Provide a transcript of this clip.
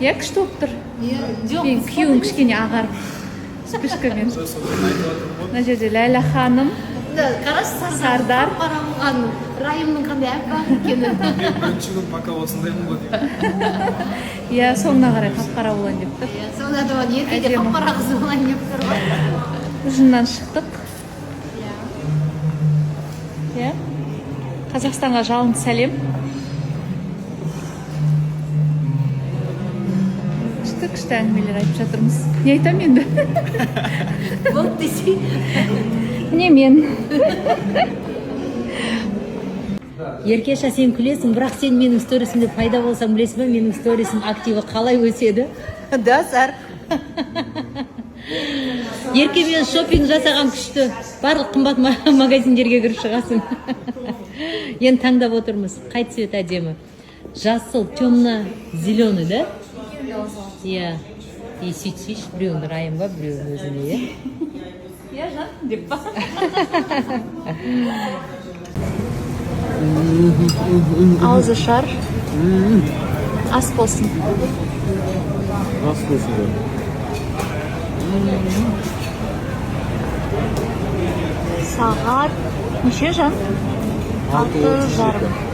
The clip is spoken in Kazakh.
иә күшті болып тұр. Жоқ, Мен күйеуім кішкене ағарып вспышкамен. Мына жерде Ләйлә ханым, қарашы Сардар. қара болған райымның қандай аппақ екенін. Бірінші күн пока осындаймын ғой деп. иә соңына қарай қап-қара болайын деп тұр. Сонда да ертеде қап-қара қыз болайын деп тұр ғой. Ұжымнан шықтық. иә Қазақстанға жалынды сәлем. Күшті әңгімелер айтып жатырмыз. Не айтам енді? Болды десе. Міне мен. Еркеша, сен күлесің, бірақ сен менің сторисімде пайда болсаң білесің бе, менің сторисім активі қалай өседі? Да, Сар. Ерке, мен шопинг жасаған күшті. Барлық қымбат магазиндерге кіріп шығасың. Енді таңдап отырмыз. Қай цвет әдемі? Жасыл, темно-зеленый, да? Иә. И сөйтсейші, біреуін райым ба, біреуін өзіне, иә? иә жан деп па. Аузы шар. Ас болсын. Ас болсын. Сағат неше жан? 6:30.